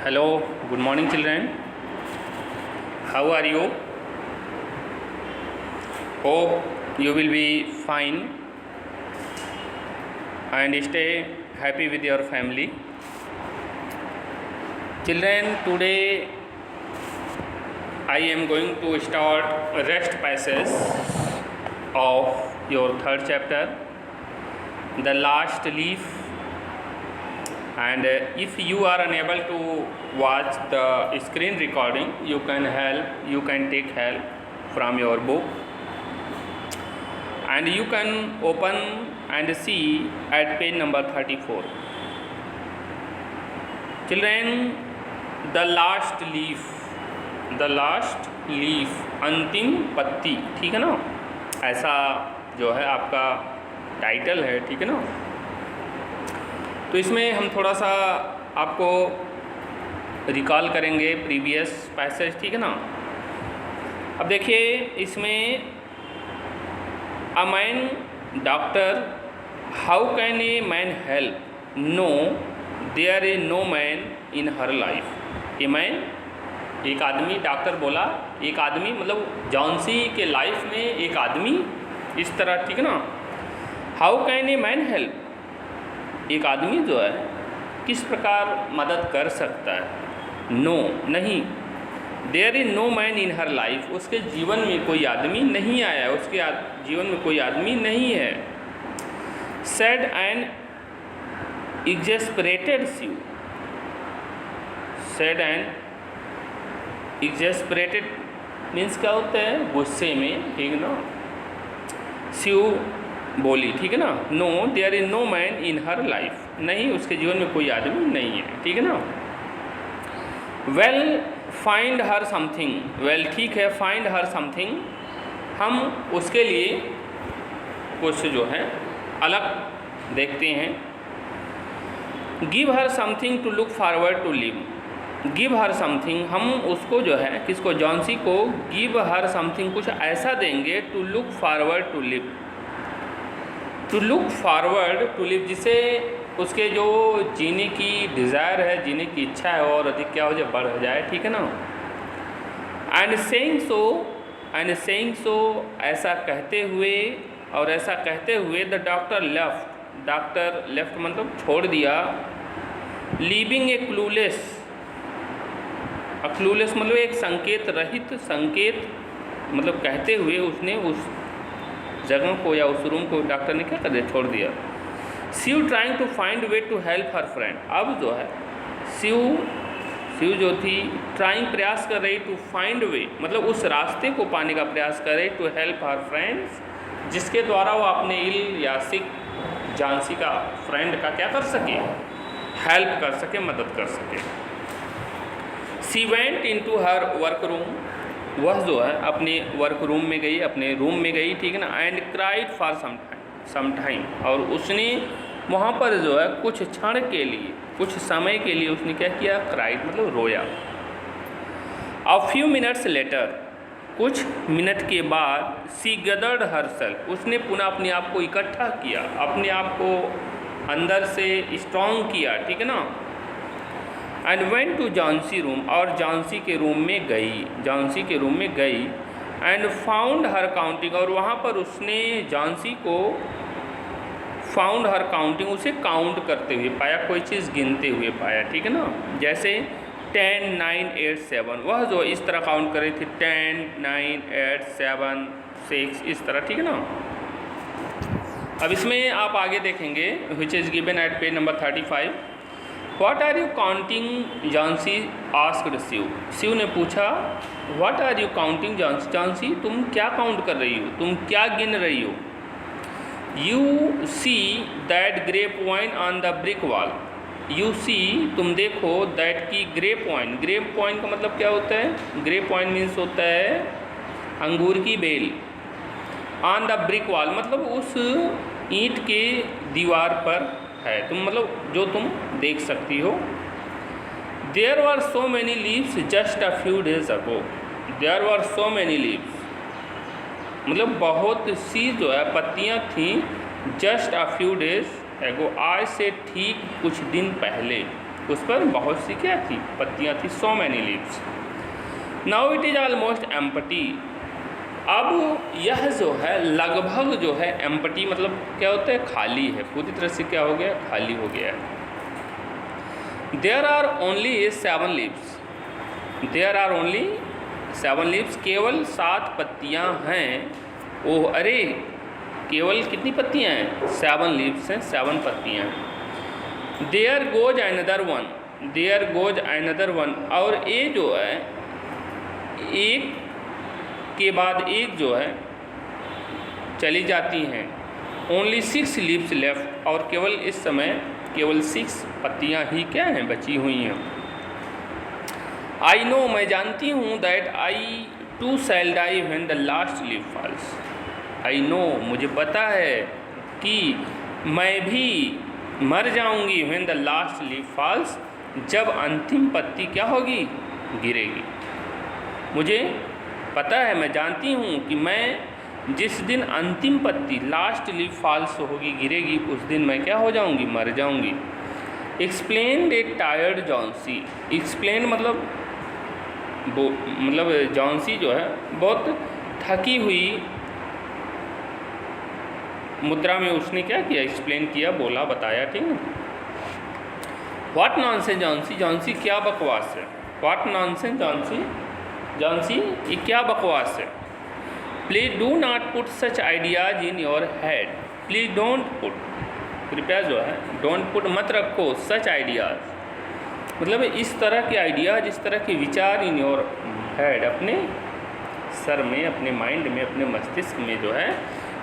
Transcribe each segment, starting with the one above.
Hello, good morning children. How are you? Hope you will be fine and stay happy with your family. Children, today I am going to start a rest passage of your third chapter, the last leaf. And if you are unable to watch the screen recording, you can take help from your book, and you can open and see at page number 34. Children, the last leaf, अंतिम पत्ती, ठीक है ना, ऐसा जो है आपका title है, ठीक है ना। तो इसमें हम थोड़ा सा आपको रिकॉल करेंगे प्रीवियस पैसेज, ठीक है ना। अब देखिए इसमें a man doctor, how can a man help, no there is no man in her life. A man, एक आदमी, डॉक्टर बोला एक आदमी, मतलब जॉन्सी के लाइफ में एक आदमी इस तरह, ठीक है ना। How can a man help, एक आदमी जो है किस प्रकार मदद कर सकता है। नो, नहीं, there is no man in her life, उसके जीवन में कोई आदमी नहीं आया, उसके जीवन में कोई आदमी नहीं है। Sad and exasperated Sue, sad and exasperated means क्या होता है, गुस्से में, ठीक है ना। स्यू बोली, ठीक है ना, no there is no man in her life, नहीं, उसके जीवन में कोई आदमी नहीं है, ठीक है ना। Well find her something, well ठीक है, फाइंड हर समथिंग, हम उसके लिए कुछ जो है अलग देखते हैं। Give her something to look forward to live, give her something, हम उसको जो है, किसको, जॉन्सी को, गिव हर समथिंग, कुछ ऐसा देंगे, to look forward to live, to look forward to live, जिसे उसके जो जीने की डिज़ायर है, जीने की इच्छा है और अधिक क्या हो जाए, बढ़ जाए, ठीक है ना। एंड सेइंग सो, ऐसा कहते हुए, और ऐसा कहते हुए द डॉक्टर लेफ्ट मतलब छोड़ दिया, लीविंग ए क्लूलेस, मतलब एक संकेत रहित, संकेत मतलब कहते हुए उसने उस जगह को या उस रूम को डॉक्टर ने क्या कर दिया, छोड़ दिया। Sue trying to find way to help her friend, अब जो है स्यू जो थी, ट्राइंग प्रयास कर रही, टू फाइंड वे मतलब उस रास्ते को पाने का प्रयास कर रही, टू हेल्प हर फ्रेंड्स, जिसके द्वारा वो अपने इल या सिक जॉन्सी का फ्रेंड का क्या कर सके, हेल्प कर सके, मदद कर सके। She went into her work room, वह जो है अपने वर्क रूम में गई, अपने रूम में गई, ठीक है ना। And cried for some time, और उसने वहाँ पर जो है कुछ क्षण के लिए, कुछ समय के लिए उसने क्या किया, क्राइड मतलब रोया। अ फ्यू मिनट्स लेटर, कुछ मिनट के बाद, सी गैदर्ड हरसेल्फ, उसने पुनः अपने आप को इकट्ठा किया, अपने आप को अंदर से स्ट्रॉन्ग किया, ठीक है ना। And went to Johnsy room, और जॉन्सी के रूम में गई, एंड फाउंड हर काउंटिंग, और वहाँ पर उसने जॉन्सी को फाउंड हर काउंटिंग, उसे काउंट करते हुए पाया, कोई चीज़ गिनते हुए पाया, ठीक है ना। जैसे 10, 9, 8, 7, वह जो इस तरह काउंट कर रही थी, 10, 9, 8, 7, 6, इस तरह, ठीक है ना। अब इसमें आप आगे देखेंगे, which is given at page number 35। What are you counting Johnsy asked Sue, Sue ने पूछा, what are you counting Johnsy, तुम क्या काउंट कर रही हो, तुम क्या गिन रही हो। You see that grey point on the brick wall, you see तुम देखो, दैट की ग्रे पॉइंट का मतलब क्या होता है, ग्रे पॉइंट मीन्स होता है अंगूर की बेल, ऑन द ब्रिक वॉल मतलब उस ईंट के दीवार पर है, तुम मतलब जो तुम देख सकती हो। There were so many leaves just a few days ago, there were so many leaves मतलब बहुत सी जो है पत्तियां थीं, जस्ट अ फ्यू डेज एगो, आज से ठीक कुछ दिन पहले, उस पर बहुत सी क्या थी, पत्तियाँ थी, so many leaves. Now it is almost empty. अब यह जो है लगभग जो है empty मतलब क्या होता है, खाली है, पूरी तरह से क्या हो गया, खाली हो गया है. There are only 7 leaves. There are only 7 leaves. केवल 7 पत्तियाँ हैं. ओह अरे, केवल कितनी पत्तियाँ हैं, 7 leaves हैं, 7 पत्तियाँ हैं. There goes another one. There goes another one. और ये जो है एक के बाद एक जो है चली जाती हैं. Only 6 leaves left. और केवल इस समय केवल 6 पत्तियाँ ही क्या हैं, बची हुई हैं. I know, मैं जानती हूँ, that I too shall die when the last leaf falls. I know, मुझे पता है कि मैं भी मर जाऊँगी when the last leaf falls, जब अंतिम पत्ती क्या होगी, गिरेगी. मुझे पता है, मैं जानती हूँ कि मैं जिस दिन अंतिम पत्ती लास्ट लीफ फॉल्स होगी, गिरेगी, उस दिन मैं क्या हो जाऊँगी, मर जाऊँगी. एक्सप्लेन ए टायर्ड जॉन्सी. एक्सप्लेन मतलब जॉन्सी जो है बहुत थकी हुई मुद्रा में उसने क्या किया, एक्सप्लेन किया, बोला, बताया. ठीक है. What nonsense Johnsy. जॉन्सी क्या बकवास है. What nonsense Johnsy. जॉन्सी ये क्या बकवास है. Please do not put such ideas in your head. Please don't put, कृपया जो है डोंट पुट मत रखो, सच आइडियाज मतलब इस तरह के आइडियाज, इस तरह के विचार इन योर हेड, अपने सर में, अपने माइंड में, अपने मस्तिष्क में जो है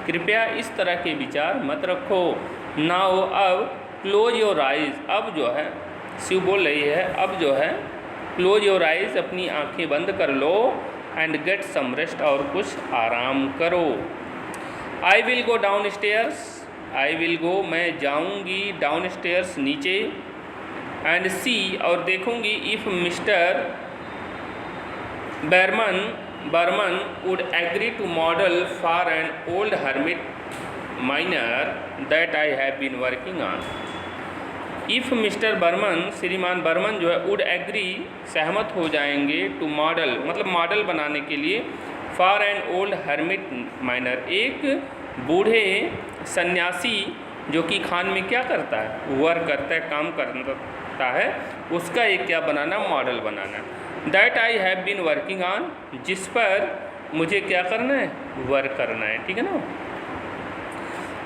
कृपया इस तरह के विचार मत रखो. नाउ अब क्लोज योर आइज. अब जो है शिव बोल रही है, अब जो है क्लोज योर आइज, अपनी आंखें बंद कर लो. एंड गेट सम रेस्ट, और कुछ आराम करो. I will go downstairs. I will go, मैं जाऊंगी, डाउन स्टेयर्स, नीचे. एंड सी, और देखूंगी, if mister Behrman would agree to model for an old hermit miner that I have been working on. If mister Behrman, श्रीमान Behrman जो है, would agree, सहमत हो जाएंगे, टू मॉडल मतलब मॉडल बनाने के लिए, for an old hermit minor, एक बूढ़े सन्यासी जो कि खान में क्या करता है, वर्क करता है, काम करता है, उसका एक क्या बनाना, मॉडल बनाना. That I have been working on, जिस पर मुझे क्या करना है, वर्क करना है. ठीक है ना.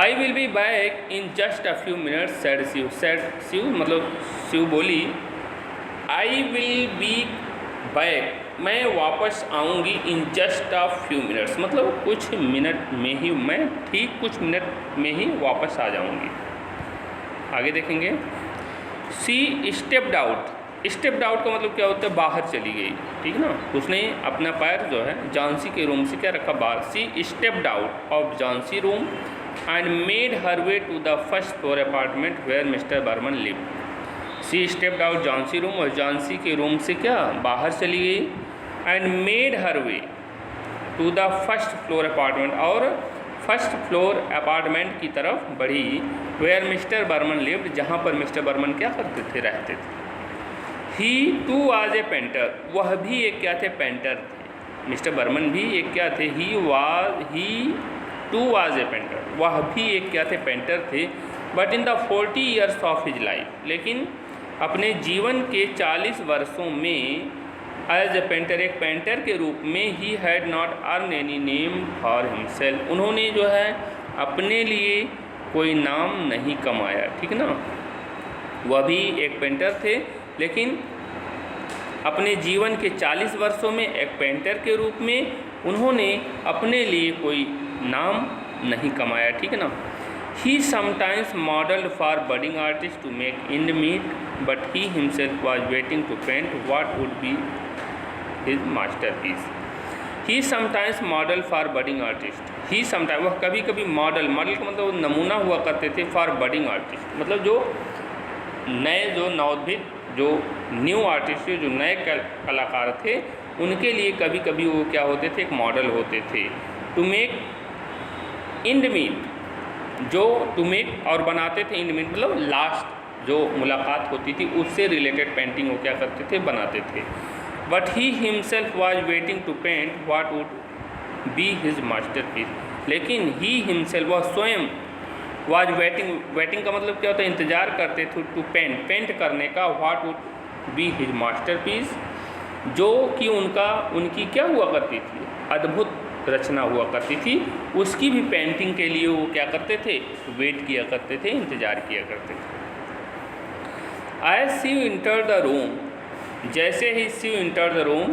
I will be back in just a few minutes said Shiv. Said Shiv मतलब शिव बोली, आई विल बी बैक, मैं वापस आऊँगी, इन जस्ट अ फ्यू मिनट्स मतलब कुछ मिनट में ही, मैं ठीक कुछ मिनट में ही वापस आ जाऊँगी. आगे देखेंगे. सी स्टेप्ड आउट. स्टेप्ड आउट का मतलब क्या होता है, बाहर चली गई. ठीक है ना. उसने अपना पैर जो है जॉन्सी के रूम से क्या रखा, बाहर. She stepped out of Johnsy room and made her way to the first floor apartment where Mr. Burman lived. She stepped out Johnsy room, और जॉन्सी के रूम से क्या बाहर चली गई. and made her way to the first floor apartment, और first floor apartment की तरफ बढ़ी, where Mr. Burman lived, जहाँ पर मिस्टर बर्मन क्या करते थे, रहते थे. He too was a painter. वह भी एक क्या थे, पेंटर थे. मिस्टर बर्मन भी एक क्या थे, he too was a painter, वह भी एक क्या थे, पेंटर थे. But in the 40 years of his life, लेकिन अपने जीवन के 40 वर्षों में एज ए पेंटर, एक पेंटर के रूप में, he had not earn any name for himself, उन्होंने जो है अपने लिए कोई नाम नहीं कमाया. ठीक ना. वह भी एक पेंटर थे, लेकिन अपने जीवन के 40 वर्षों में एक पेंटर के रूप में उन्होंने अपने लिए कोई नाम नहीं कमाया. ठीक है ना. He sometimes modelled for budding artist to make end meet, but he himself was waiting to paint what would be his masterpiece. He sometimes model for budding artist. He sometime, वह कभी कभी मॉडल का मतलब नमूना हुआ करते थे, for budding artist मतलब जो नए, जो नवोदित, जो न्यू आर्टिस्ट, जो नए कलाकार थे, उनके लिए कभी कभी वो क्या होते थे, एक मॉडल होते थे. टू मेक एंड मीट, जो टू मेक और बनाते थे एंड मीट मतलब लास्ट जो मुलाकात होती थी उससे रिलेटेड पेंटिंग वो क्या करते थे, बनाते थे। But he himself was waiting to paint what would be his masterpiece, लेकिन ही हिमसेल्फ वह स्वयं वाज वेटिंग का मतलब क्या होता है, इंतज़ार करते थे, टू पेंट करने का, what would be his masterpiece, जो कि उनकी क्या हुआ करती थी, अद्भुत रचना हुआ करती थी, उसकी भी पेंटिंग के लिए वो क्या करते थे, वेट किया करते थे, इंतज़ार किया करते थे। As Shiv enter the room, जैसे ही शिव इंटर द रूम,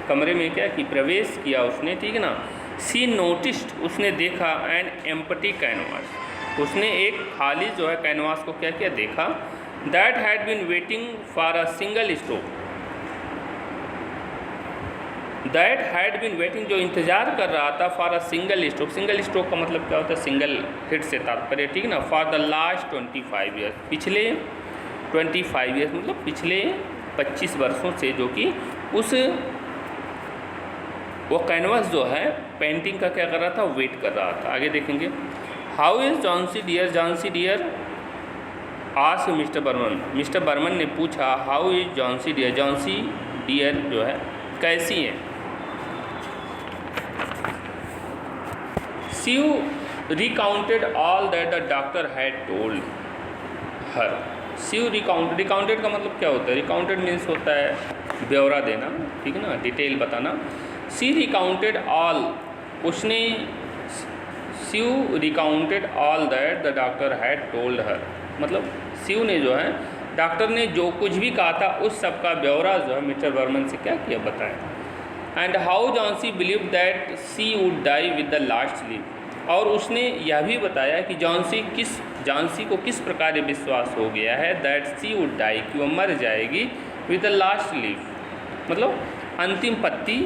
कमरे में क्या कि प्रवेश किया उसने, ठीक है ना, सी नोटिस्ड, उसने देखा, एन एम्प्टी कैनवास, उसने एक खाली जो है कैनवास को क्या किया, देखा, that had been waiting for a single stroke, that had been waiting, जो इंतजार कर रहा था, for a single stroke, single stroke का मतलब क्या होता है, सिंगल हिट से तात्पर्य, ठीक है ना, फॉर द लास्ट 25 ईयर्स, पिछले 25 ईयर्स मतलब पिछले 25 वर्षों से, जो कि उस वो कैनवास जो है पेंटिंग का क्या कर रहा था, वेट कर रहा था। आगे देखेंगे, how is Johnsy dear, Johnsy dear asked mister Behrman, mister Behrman ने पूछा, how is Johnsy dear, Johnsy dear जो है कैसी है। Shiv recounted all that the doctor had told her, Shiv recounted का मतलब क्या होता है, रिकाउंटेड मीन्स होता है ब्यौरा देना, ठीक है ना, डिटेल बताना। शी रिकाउंटेड ऑल, उसने, Shiv recounted all that the doctor had told her, मतलब शिव ने जो है डॉक्टर ने जो कुछ भी कहा था उस सब का ब्यौरा जो है मिस्टर बर्मन से क्या किया, बताया। And how Johnsy believe that she would die with the last sleep, और उसने यह भी बताया कि जॉन्सी को किस प्रकार विश्वास हो गया है, दैट शी वुड डाई, कि वह मर जाएगी, विद द लास्ट लीफ, मतलब अंतिम पत्ती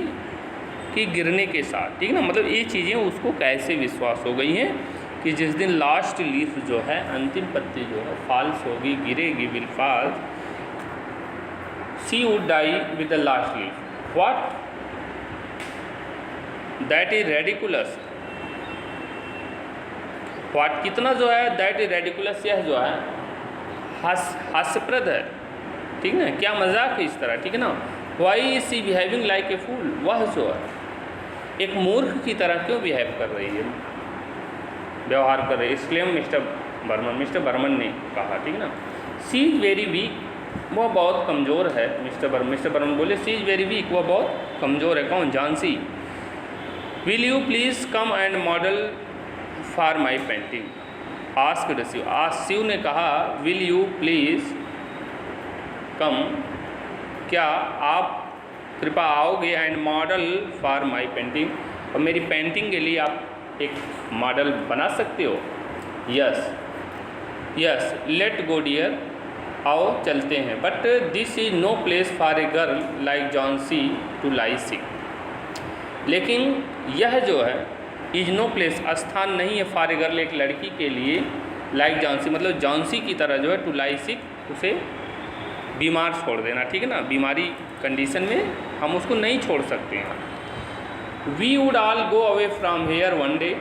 की गिरने के साथ, ठीक ना, मतलब ये चीज़ें उसको कैसे विश्वास हो गई हैं कि जिस दिन लास्ट लीफ जो है, अंतिम पत्ती जो है फॉल्स होगी, गिरेगी, will falls, she would die with the last leaf, what, that is ridiculous, what कितना जो है, दैट इज रेडिकुलस, यह जो है हास्यप्रद है, ठीक ना, क्या मजाक है इस तरह, ठीक है ना। Why is she behaving like a fool, वह जो है एक मूर्ख की तरह क्यों बिहेव कर रही है, व्यवहार कर रही है, इसलिए मिस्टर बर्मन ने कहा, ठीक ना। शी इज़ वेरी वीक, वह बहुत कमज़ोर है, मिस्टर बर्मन बोले शी इज़ वेरी वीक, वह बहुत कमज़ोर है, कौन, Johnsy. Will you please come and model for my painting, asked Shiv, Shiv ने कहा, विल यू प्लीज़ कम, क्या आप कृपया आओगे, and model for my painting, और मेरी पेंटिंग के लिए आप एक मॉडल बना सकते हो। यस लेट गो डियर, आओ चलते हैं, but this is no place for a girl like Johnsy to lie sick, लेकिन यह जो है इज नो प्लेस, स्थान नहीं है, फॉर ए गर्ल, एक लड़की के लिए, लाइक जॉन्सी मतलब जॉन्सी की तरह जो है, टू लाई सिक, उसे बीमार छोड़ देना, ठीक है ना, बीमारी कंडीशन में हम उसको नहीं छोड़ सकते हैं। We would all go away from here one day,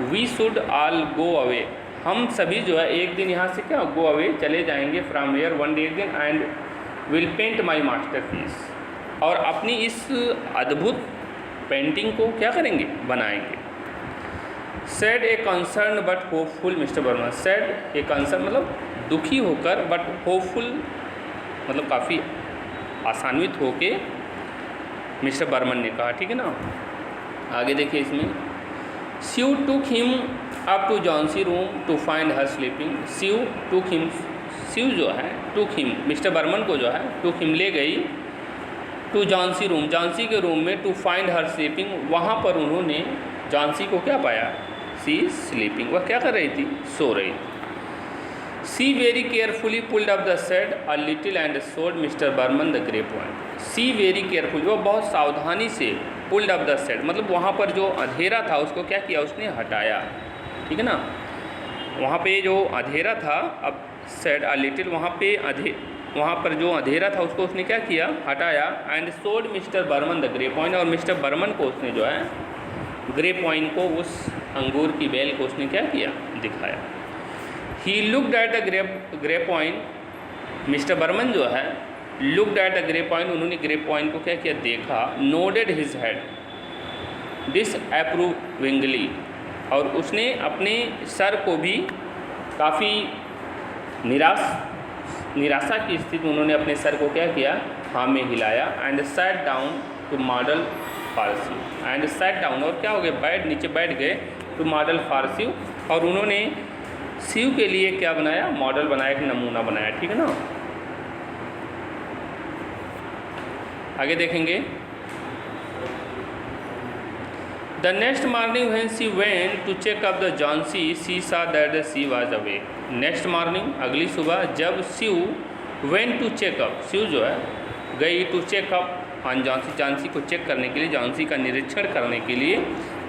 we should all go away, हम सभी जो है एक दिन यहाँ से क्या गो अवे, चले जाएंगे, फ्राम हेयर वन डे, एक दिन, and will paint my masterpiece, और अपनी इस अद्भुत पेंटिंग को क्या करेंगे, बनाएंगे। Said a concern but hopeful mister Behrman, said a concern मतलब दुखी होकर, बट होपफुल मतलब काफ़ी आसान्वित होके मिस्टर बर्मन ने कहा, ठीक है ना। आगे देखिए इसमें, Shiv took him up to Johnsy room to find her sleeping, Shiv took him, Shiv जो है टूक हिम, मिस्टर बर्मन को जो है टूक हिम ले गई, टू जॉन्सी रूम, जॉन्सी के रूम में, टू फाइंड हर स्लीपिंग, वहाँ पर उन्होंने जॉन्सी को क्या पाया, सी स्लीपिंग, वह क्या कर रही थी, सो रही थी। She very carefully pulled up the shade a little and showed mister Behrman the grey point, she very carefully, वो बहुत सावधानी से, पुल्ड अप द शेड मतलब वहाँ पर जो अंधेरा था उसको क्या किया, उसने हटाया, ठीक है ना, वहाँ पे जो अंधेरा था, अब शेड अ लिटिल, वहाँ पर जो अंधेरा था उसको उसने क्या किया, हटाया, and showed mister Behrman the grey point, और मिस्टर बर्मन को उसने जो है ग्रे पॉइंट को, उस अंगूर की बेल को उसने क्या किया, दिखाया। He looked at the grey point, mister Behrman जो है looked at the grey point, उन्होंने ग्रे पॉइंट को क्या किया, देखा, नोडेड हिज हेड डिसअप्रूविंगली, और उसने अपने सर को भी काफ़ी निराशा की स्थिति में उन्होंने अपने सर को क्या किया, हाँ में हिलाया। And sat down to model फारसी, एंड सैट डाउन, और क्या हो गया, नीचे बैठ गए, टू मॉडल फारसी, और उन्होंने शिव के लिए क्या बनाया, मॉडल बनाया, एक नमूना बनाया, ठीक है ना। आगे देखेंगे। The next morning when she went to check up the Johnsy she saw that the she was away. Next morning, अगली सुबह, जब she went to checkup, she जो है गई to checkup on Johnsy, Johnsy को चेक करने के लिए, जॉन्सी का निरीक्षण करने के लिए,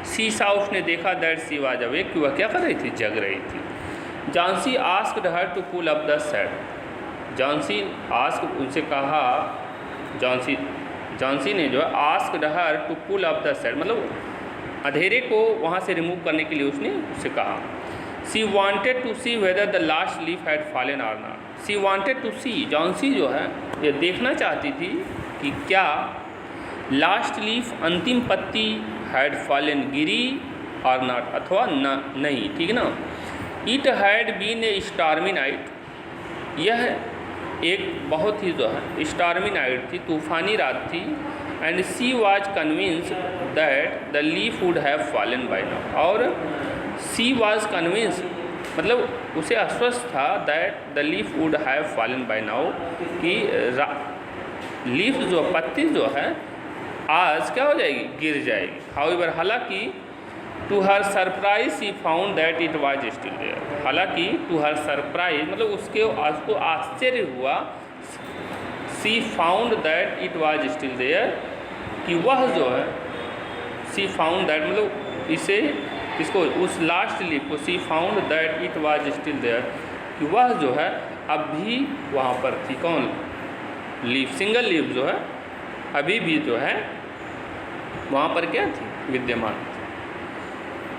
शी सा, उसने देखा दैट सी वाज अवे, कि वह क्या कर रही थी, जग रही थी। Johnsy asked her to pull up the shade, Johnsy ask, उनसे कहा, जॉन्सी ने जो है asked her to pull up the shade, मतलब अंधेरे को वहाँ से रिमूव करने के लिए उसने उससे कहा। She wanted to see whether the last leaf had fallen or not, she wanted to see, Johnsy जो है ये देखना चाहती थी कि क्या लास्ट लीफ, अंतिम पत्ती, हैड फॉलन, गिरी, और नॉट, अथवा नहीं, ठीक ना। It had been a stormy night, यह एक बहुत ही जो है स्टार्मी नाइट थी, तूफ़ानी रात थी। And she was convinced that the leaf would have fallen bye now, और शी वाज कन्विंस्ड, मतलब उसे आश्वस्त था, that the leaf would have fallen bye now, कि लीफ जो, पत्ती जो है आज क्या हो जाएगी, गिर जाएगी। हाउएवर, हालांकि to her surprise she found that it was still there, हालांकि टू हर सरप्राइज, मतलब उसको आश्चर्य हुआ, she found that it was still there, कि वह जो है, शी फाउंड दैट, मतलब इसको उस लास्ट लीफ को, she found that it was still there, कि वह जो है अब भी वहाँ पर थी, कौन, लीफ, सिंगल लीफ जो है अभी भी जो है वहाँ पर क्या थी, विद्यमान।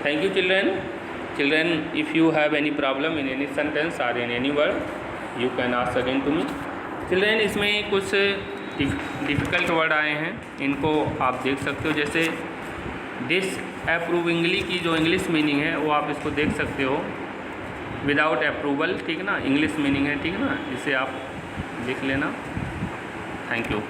Thank you children, if you have any problem in any sentence or in any word, you can ask again to me. Children, इसमें कुछ डिफ़िकल्ट वर्ड आए हैं, इनको आप देख सकते हो, जैसे डिसअप्रूविंगली की जो इंग्लिश मीनिंग है वो आप इसको देख सकते हो, विदाउट अप्रूवल, ठीक है ना, इंग्लिश मीनिंग है, ठीक है ना, इसे आप लिख लेना। Thank you.